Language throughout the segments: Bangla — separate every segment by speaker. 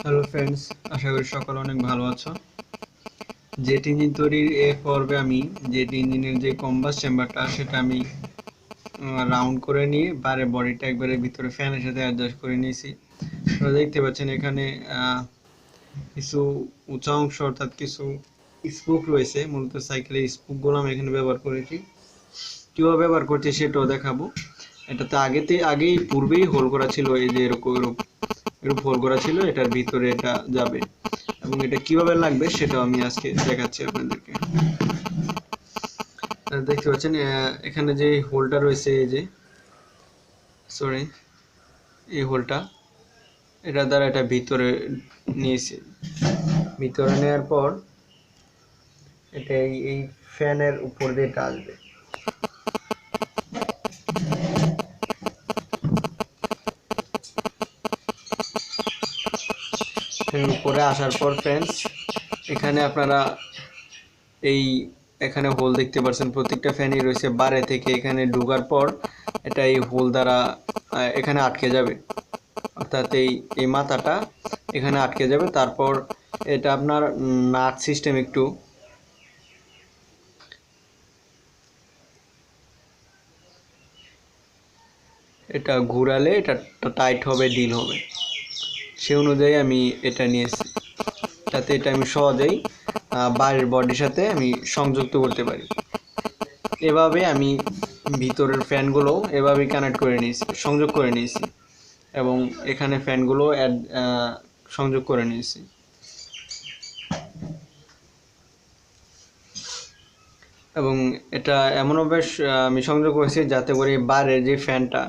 Speaker 1: হ্যালো ফ্রেন্ডস, আশা করি সকলে অনেক ভালো আছো। জেট ইঞ্জিন তৈরির এ পর্বে আমি জেট ইঞ্জিনের যে কম্বাস চেম্বারটা সেটা আমি রাউন্ড করে নিয়ে বাইরে বডিটা একবারে ভিতরে ফ্যানের সাথে অ্যাডজাস্ট করে নিয়েছি। আপনারা দেখতে পাচ্ছেন এখানে কিছু উঁচা অংশ অর্থাৎ কিছু স্পুক রয়েছে। মূলত সাইকেলের স্পুকগুলো আমি এখানে ব্যবহার করেছি। কীভাবে ব্যবহার করছি সেটাও দেখাবো। এটাতে আগেই পূর্বেই হোল করা ছিল, এই যে এরকম হোল করা ছিল, এটার ভিতরে এটা যাবে এবং এটা কিভাবে লাগবে সেটাও আমি আজকে দেখাচ্ছি আপনাদেরকে। দেখতে পাচ্ছেন এখানে যে হোলটা রয়েছে, এই যে এই হোলটা, এটা দ্বারা এটা ভিতরে নিয়েছি। ভিতরে নেওয়ার পর এটা এই ফ্যানের উপর দিয়ে এটা আসবে। উপরে আসার পর ফ্রেন্ডস এখানে আপনারা এখানে হোল দেখতে পাচ্ছেন। প্রত্যেকটা ফ্যানই রয়েছে বাইরে থেকে এখানে ঢোকার পর এটা এই হোল দ্বারা এখানে আটকে যাবে, অর্থাৎ এই মাথাটা এখানে আটকে যাবে। তারপর এটা আপনার নাট সিস্টেম একটু এটা ঘুরালে এটা টাইট হবে, ডিল হবে। সে অনুযায়ী আমি এটা নিয়েছি, যাতে এটা আমি সহজেই বাইরের বডির সাথে আমি সংযুক্ত করতে পারি। এভাবে আমি ভিতরের ফ্যানগুলো এভাবেই কানেক্ট করে নিয়েছি, সংযোগ করে নিয়েছি এবং এখানে ফ্যানগুলো সংযোগ করে নিয়েছি। এবং এটা এমনভাবে আমি সংযোগ করেছি যাতে করে বাইরের যে ফ্যানটা,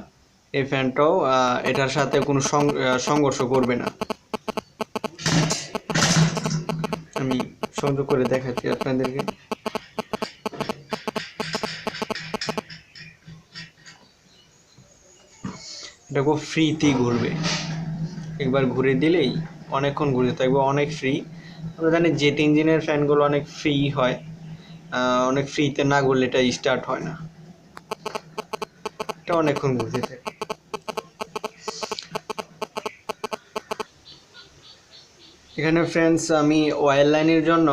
Speaker 1: এই ফ্যানটাও এটার সাথে কোনো সংঘর্ষ করবে না। আমি সংযোগ করে দেখাচ্ছি আপনাদেরকে। এটা খুব ফ্রিতেই ঘুরবে, একবার ঘুরে দিলেই অনেকক্ষণ ঘুরে থাকবে, অনেক ফ্রি। আমরা জানি জেট ইঞ্জিনের ফ্যানগুলো অনেক ফ্রি হয়, অনেক ফ্রিতে না ঘুরলে এটা স্টার্ট হয় না, এটা অনেকক্ষণ ঘুরতে থাকে। এখানে ফ্রেন্ডস আমি অয়েল লাইনের জন্য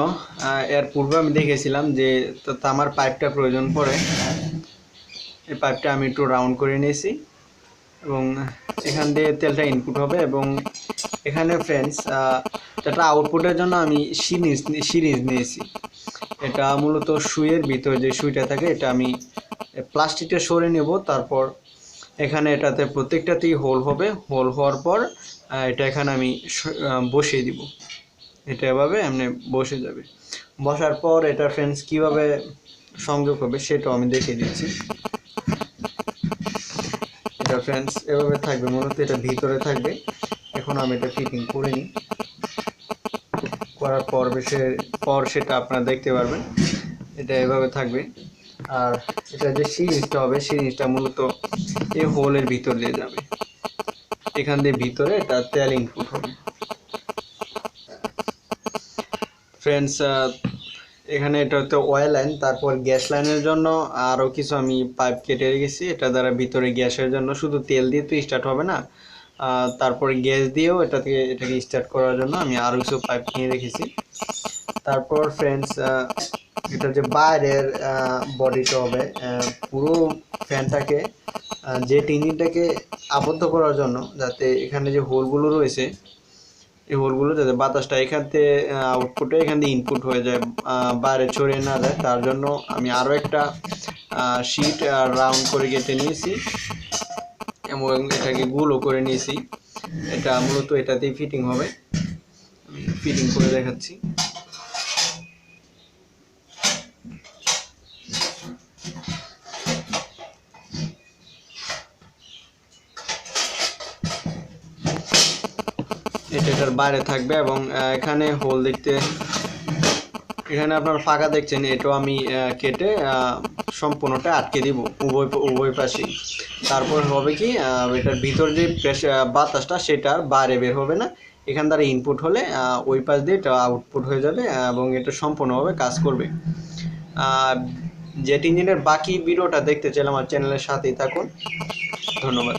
Speaker 1: এর পূর্বে আমি দেখেছিলাম যে তামার পাইপটা প্রয়োজন পড়ে। এই পাইপটা আমি একটু রাউন্ড করে নিয়েছি এবং এখান দিয়ে তেলটা ইনপুট হবে এবং এখানে ফ্রেন্ডস এটা আউটপুটের জন্য আমি সিরিজ নিয়েছি। এটা মূলত সুইয়ের ভিতরে যে সুইটা থাকে এটা আমি প্লাস্টিকটা সরিয়ে নেব। তারপর এখানে এটাতে প্রত্যেকটাতেই হোল হবে। হোল হওয়ার পর এটা এখানে আমি বসিয়ে দিব। এটা এভাবে এমনি বসে যাবে। বসার পর এটা ফ্রেন্ডস কিভাবে সংযোগ হবে সেটাও আমি দেখিয়ে দিচ্ছি। এটা ফ্রেন্ডস এভাবে থাকবে, মূলত এটা ভিতরে থাকবে। এখন আমি এটা ফিটিং করে নিই, করার পর সেটা আপনারা দেখতে পারবেন। এটা এভাবে থাকবে। আর এটা যে সিরিজটা হবে, সিরিজটা মূলত এই হোলের ভিতর দিয়ে যাবে। এখান দিয়ে ভিতরে এটা তেল ইনপুট হবে। ফ্রেন্ডস এখানে এটা হচ্ছে অয়েল লাইন। তারপর গ্যাস লাইনের জন্য আরও কিছু আমি পাইপ কেটে রেখেছি। এটা দ্বারা ভিতরে গ্যাসের জন্য শুধু তেল দিয়ে তো স্টার্ট হবে না, তারপরে গ্যাস দিয়েও এটাকে স্টার্ট করার জন্য আমি আরও কিছু পাইপ নিয়ে রেখেছি। তারপর ফ্রেন্ডস এটা যে বাইরের বডিটা হবে, পুরো ফ্যানটাকে জেট ইঞ্জিনটাকে আবদ্ধ করার জন্য, যাতে এখানে যে হোলগুলো রয়েছে এই হোলগুলো যাতে বাতাসটা এখান থেকে আউটপুটে এখান দিয়ে ইনপুট হয়ে যায়, বাইরে ছড়িয়ে না যায়, তার জন্য আমি আরও একটা শিট রাউন্ড করে কেটে নিয়েছি এবং এটাকে গুলো করে নিয়েছি। এটা মূলত এটাতেই ফিটিং হবে, আমি ফিটিং করে দেখাচ্ছি। এটার বাইরে থাকবে এবং এখানে হোল দেখতে, এখানে আপনার ফাঁকা দেখছেন, এটাও আমি কেটে সম্পূর্ণটা আটকে দিব উভয় পাশে। তারপর হবে কি, এটার ভিতর যে বাতাসটা সেটা বাইরে বের হবে না, এখান দ্বারা ইনপুট হলে ওই পাশ দিয়ে এটা আউটপুট হয়ে যাবে এবং এটা সম্পূর্ণভাবে কাজ করবে। জেট ইঞ্জিনের বাকি ভিডিওটা দেখতে চাইলে আমার চ্যানেলের সাথেই থাকুন। ধন্যবাদ।